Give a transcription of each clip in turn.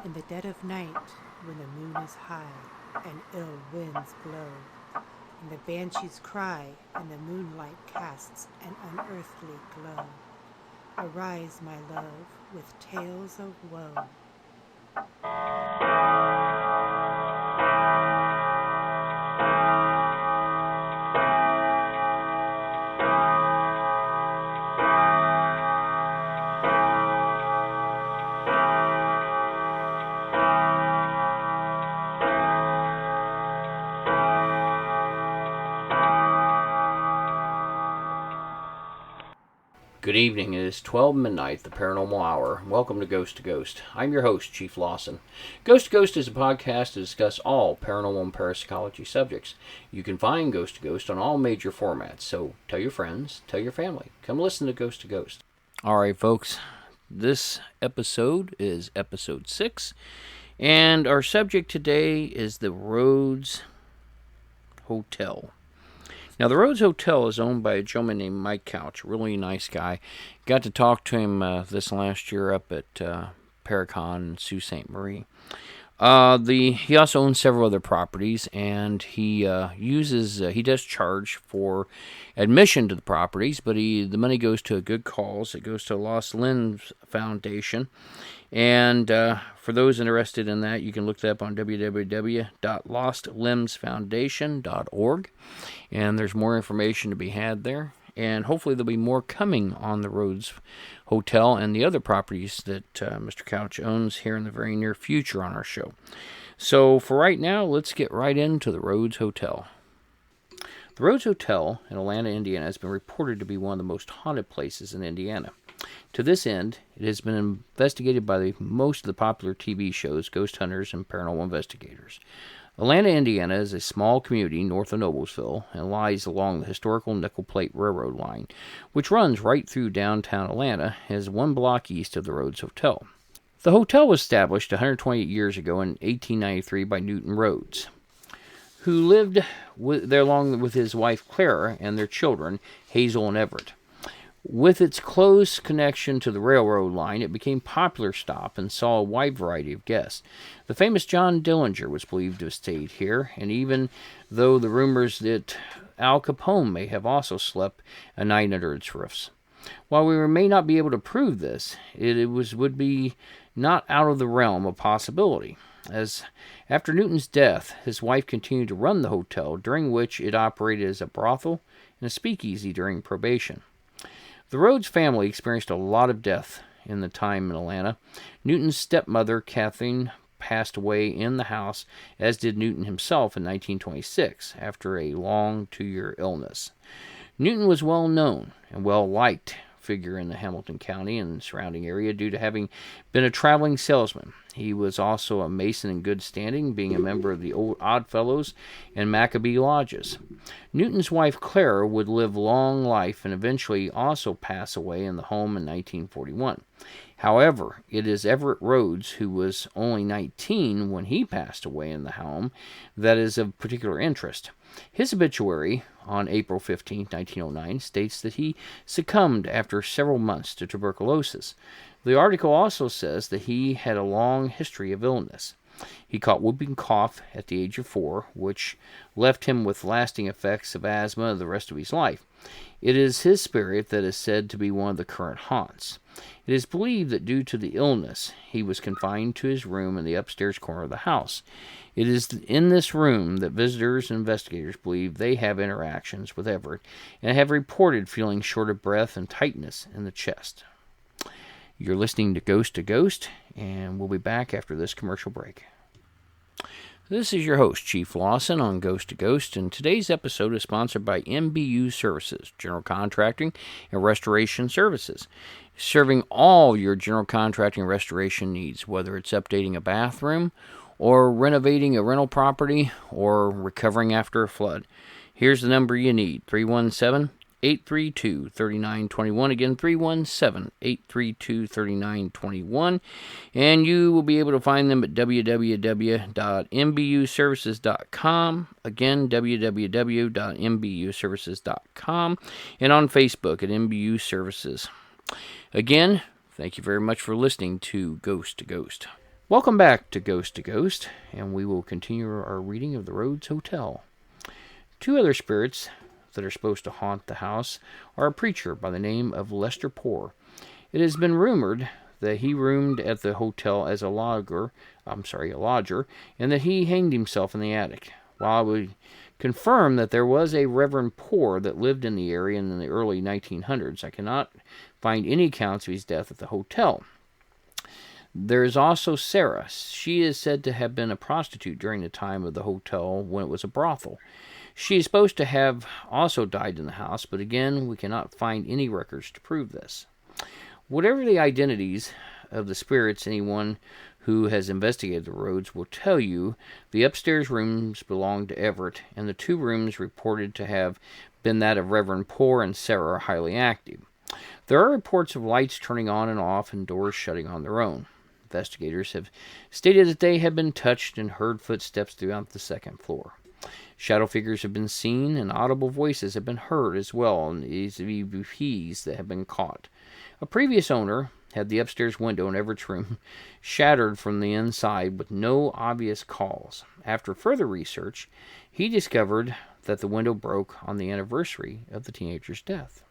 In the dead of night, when the moon is high and ill winds blow, and the banshees cry and the moonlight casts an unearthly glow, arise, my love, with tales of woe. Good evening. It is 12 midnight, the paranormal hour. Welcome to Ghost to Ghost. I'm your host, Chief Lawson. Ghost to Ghost is a podcast to discuss all paranormal and parapsychology subjects. You can find Ghost to Ghost on all major formats, so tell your friends, tell your family. Come listen to Ghost to Ghost. All right, folks. This episode is episode 6, and our subject today is the Rhodes Hotel. Now, the Rhodes Hotel is owned by a gentleman named Mike Couch, a really nice guy. Got to talk to him this last year up at Paracon in Sault Ste. Marie. He also owns several other properties, and he does charge for admission to the properties, but the money goes to a good cause. It goes to Lost Limbs Foundation. And for those interested in that, you can look that up on www.lostlimbsfoundation.org. And there's more information to be had there. And hopefully there'll be more coming on the Rhodes Hotel and the other properties that Mr. Couch owns here in the very near future on our show. So for right now, let's get right into the Rhodes Hotel. The Rhodes Hotel in Atlanta, Indiana has been reported to be one of the most haunted places in Indiana. To this end, it has been investigated by most of the popular TV shows, Ghost Hunters and Paranormal Investigators. Atlanta, Indiana is a small community north of Noblesville and lies along the historical Nickel Plate Railroad line, which runs right through downtown Atlanta and is 1 block east of the Rhodes Hotel. The hotel was established 128 years ago in 1893 by Newton Rhodes, who lived there along with his wife Clara and their children, Hazel and Everett. With its close connection to the railroad line, it became a popular stop and saw a wide variety of guests. The famous John Dillinger was believed to have stayed here, and even though the rumors that Al Capone may have also slept a night under its roofs. While we may not be able to prove this, it would be not out of the realm of possibility, as after Newton's death, his wife continued to run the hotel, during which it operated as a brothel and a speakeasy during probation. The Rhodes family experienced a lot of death in the time in Atlanta. Newton's stepmother, Catherine, passed away in the house, as did Newton himself in 1926, after a long 2-year illness. Newton was well known and well liked figure in the Hamilton County and surrounding area due to having been a traveling salesman. He was also a Mason in good standing, being a member of the Old Oddfellows and Maccabee Lodges. Newton's wife Clara would live long life and eventually also pass away in the home in 1941. However, it is Everett Rhodes, who was only 19 when he passed away in the home, that is of particular interest. His obituary on April 15, 1909, states that he succumbed after several months to tuberculosis. The article also says that he had a long history of illness. He caught whooping cough at the age of 4, which left him with lasting effects of asthma the rest of his life. It is his spirit that is said to be one of the current haunts. It is believed that due to the illness, he was confined to his room in the upstairs corner of the house. It is in this room that visitors and investigators believe they have interactions with Everett and have reported feeling short of breath and tightness in the chest. You're listening to Ghost, and we'll be back after this commercial break. This is your host, Chief Lawson, on Ghost to Ghost, and today's episode is sponsored by MBU Services, General Contracting and Restoration Services, serving all your general contracting and restoration needs, whether it's updating a bathroom or renovating a rental property or recovering after a flood. Here's the number you need, 317-832-3921. Again, 317-832-3921. And you will be able to find them at www.mbuservices.com. Again, www.mbuservices.com. And on Facebook at MBU Services. Again, thank you very much for listening to Ghost to Ghost. Welcome back to Ghost, and we will continue our reading of the Rhodes Hotel. Two other spirits that are supposed to haunt the house are a preacher by the name of Lester Poor. It has been rumored that he roomed at the hotel as a lodger, and that he hanged himself in the attic. While I would confirm that there was a Reverend Poor that lived in the area in the early 1900s, I cannot find any accounts of his death at the hotel. There is also Sarah. She is said to have been a prostitute during the time of the hotel when it was a brothel. She is supposed to have also died in the house, but again, we cannot find any records to prove this. Whatever the identities of the spirits, anyone who has investigated the Rhodes will tell you the upstairs rooms belonged to Everett, and the two rooms reported to have been that of Reverend Poor and Sarah are highly active. There are reports of lights turning on and off and doors shutting on their own. Investigators have stated that they have been touched and heard footsteps throughout the second floor. Shadow figures have been seen, and audible voices have been heard as well, and EVPs that have been caught. A previous owner had the upstairs window in Everett's room shattered from the inside with no obvious cause. After further research, he discovered that the window broke on the anniversary of the teenager's death.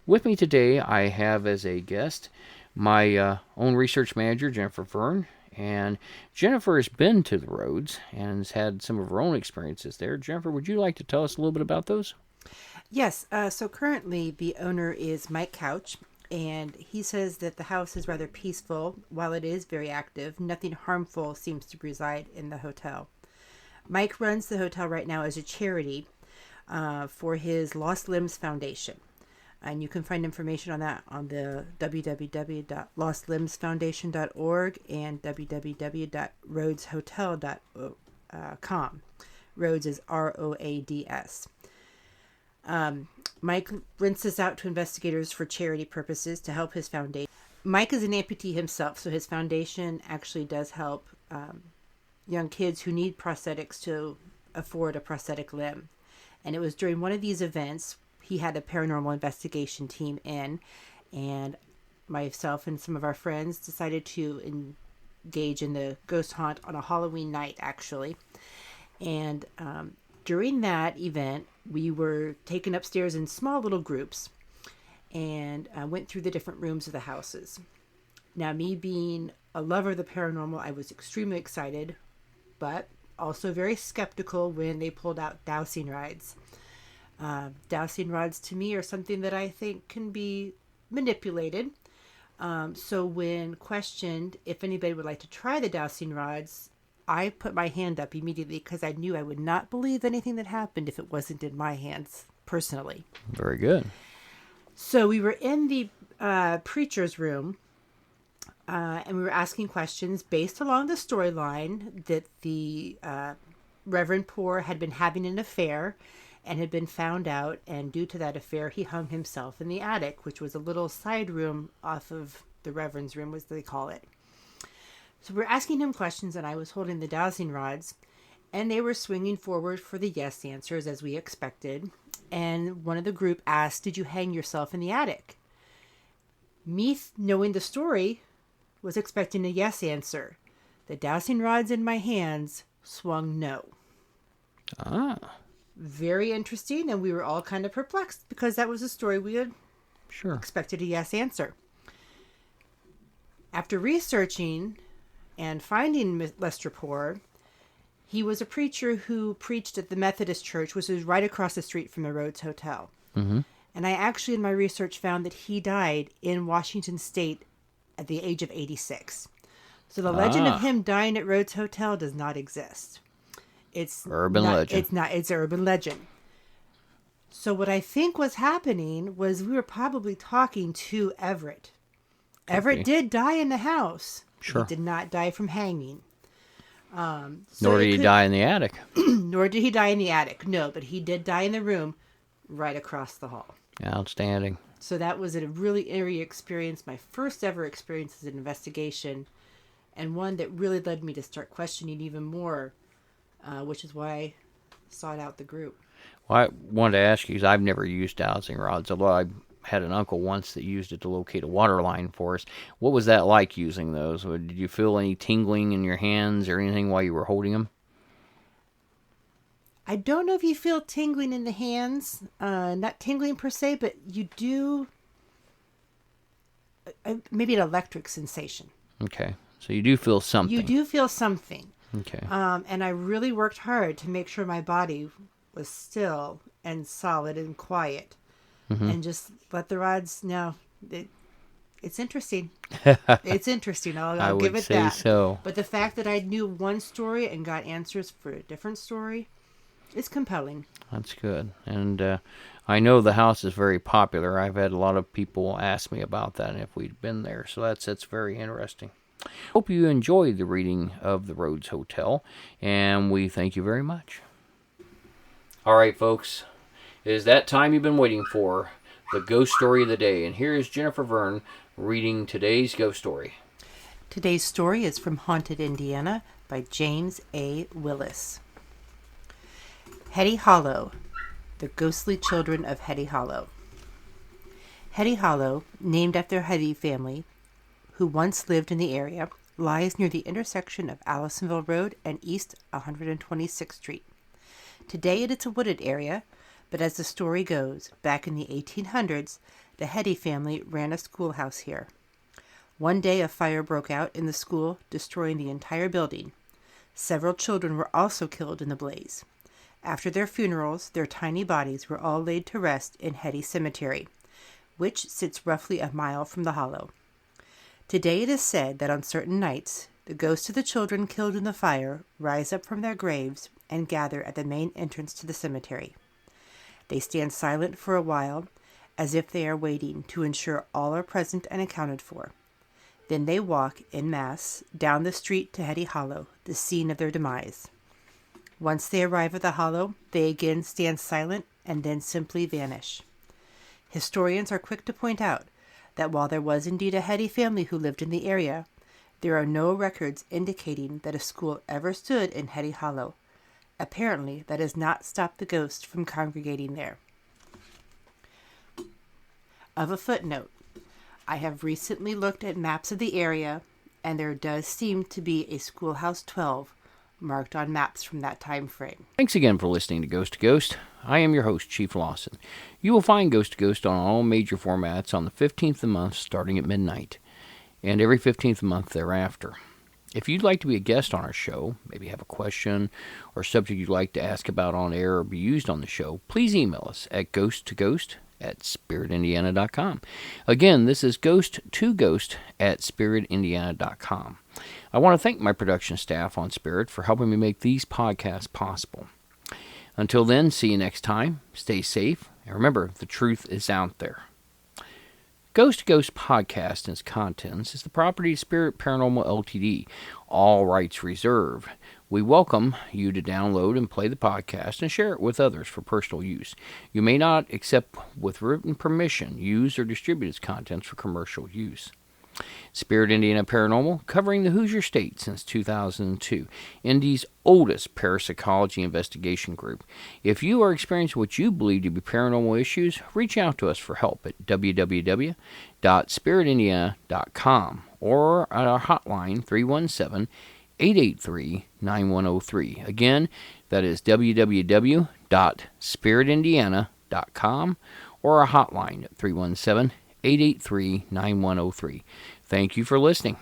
With me today, I have as a guest my own research manager, Jennifer Fern. And Jennifer has been to the Rhodes and has had some of her own experiences there. Jennifer, would you like to tell us a little bit about those? Yes. So currently the owner is Mike Couch, and he says that the house is rather peaceful. While it is very active, nothing harmful seems to reside in the hotel. Mike runs the hotel right now as a charity for his Lost Limbs Foundation. And you can find information on that on the www.lostlimbsfoundation.org and www.rhodeshotel.com. Rhodes is ROADS. Mike rents this out to investigators for charity purposes to help his foundation. Mike is an amputee himself, so his foundation actually does help young kids who need prosthetics to afford a prosthetic limb. And it was during one of these events, he had a paranormal investigation team in, and myself and some of our friends decided to engage in the ghost hunt on a Halloween night, actually. And during that event, we were taken upstairs in small little groups and went through the different rooms of the houses. Now, me being a lover of the paranormal, I was extremely excited, but also very skeptical when they pulled out dowsing rods. Dowsing rods to me are something that I think can be manipulated. So when questioned if anybody would like to try the dowsing rods, I put my hand up immediately because I knew I would not believe anything that happened if it wasn't in my hands personally. Very good. So we were in the preacher's room and we were asking questions based along the storyline that the Reverend Poor had been having an affair and had been found out, and due to that affair, he hung himself in the attic, which was a little side room off of the Reverend's room, as they call it. So we're asking him questions, and I was holding the dowsing rods, and they were swinging forward for the yes answers, as we expected. And one of the group asked, "Did you hang yourself in the attic?" Me, knowing the story, was expecting a yes answer. The dowsing rods in my hands swung no. Very interesting, and we were all kind of perplexed because that was a story we had expected a yes answer. After researching and finding Lester Poor, he was a preacher who preached at the Methodist Church, which is right across the street from the Rhodes Hotel. Mm-hmm. And I actually, in my research, found that he died in Washington State at the age of 86. So the legend of him dying at Rhodes Hotel does not exist. It's urban legend. It's urban legend. So what I think was happening was we were probably talking to Everett. Everett did die in the house. Sure. He did not die from hanging. Nor did he die in the attic. Nor did he die in the attic. No, but he did die in the room right across the hall. Outstanding. So that was a really eerie experience, my first ever experience as an investigation, and one that really led me to start questioning even more, which is why I sought out the group. Well, I wanted to ask you, because I've never used dowsing rods, although had an uncle once that used it to locate a water line for us. What was that like using those? Did you feel any tingling in your hands or anything while you were holding them? I don't know if you feel tingling in the hands, not tingling per se, but you do, maybe an electric sensation. Okay, so you do feel something. You do feel something. Okay. And I really worked hard to make sure my body was still and solid and quiet. And just let the rods know. It's interesting. It's interesting. I'll give it that. I would say so. But the fact that I knew one story and got answers for a different story is compelling. That's good. And I know the house is very popular. I've had a lot of people ask me about that and if we'd been there. So that's very interesting. Hope you enjoyed the reading of the Rhodes Hotel, and we thank you very much. All right, folks. It is that time you've been waiting for, the ghost story of the day. And here is Jennifer Verne reading today's ghost story. Today's story is from Haunted Indiana by James A. Willis. Hetty Hollow, the ghostly children of Hetty Hollow. Hetty Hollow, named after Hetty family, who once lived in the area, lies near the intersection of Allisonville Road and East 126th Street. Today it is a wooded area, but as the story goes, back in the 1800s, the Hetty family ran a schoolhouse here. One day a fire broke out in the school, destroying the entire building. Several children were also killed in the blaze. After their funerals, their tiny bodies were all laid to rest in Hetty Cemetery, which sits roughly a mile from the hollow. Today it is said that on certain nights, the ghosts of the children killed in the fire rise up from their graves and gather at the main entrance to the cemetery. They stand silent for a while, as if they are waiting to ensure all are present and accounted for. Then they walk, en masse, down the street to Hetty Hollow, the scene of their demise. Once they arrive at the hollow, they again stand silent and then simply vanish. Historians are quick to point out that while there was indeed a Hetty family who lived in the area, there are no records indicating that a school ever stood in Hetty Hollow. Apparently, that has not stopped the ghosts from congregating there. Of a footnote, I have recently looked at maps of the area, and there does seem to be a Schoolhouse 12 marked on maps from that time frame. Thanks again for listening to Ghost. I am your host, Chief Lawson. You will find Ghost on all major formats on the 15th of the month starting at midnight, and every 15th month thereafter. If you'd like to be a guest on our show, maybe have a question or subject you'd like to ask about on air or be used on the show, please email us at ghosttoghost@spiritindiana.com. Again, this is ghosttoghost@spiritindiana.com. I want to thank my production staff on Spirit for helping me make these podcasts possible. Until then, see you next time. Stay safe, and remember, the truth is out there. Ghost to Ghost podcast and its contents is the property of Spirit Paranormal Ltd. All rights reserved. We welcome you to download and play the podcast and share it with others for personal use. You may not, except with written permission, use or distribute its contents for commercial use. Spirit Indiana Paranormal, covering the Hoosier State since 2002, Indy's oldest parapsychology investigation group. If you are experiencing what you believe to be paranormal issues, reach out to us for help at www.spiritindiana.com or at our hotline 317-883-9103. Again, that is www.spiritindiana.com or our hotline at 317-883-9103. Thank you for listening.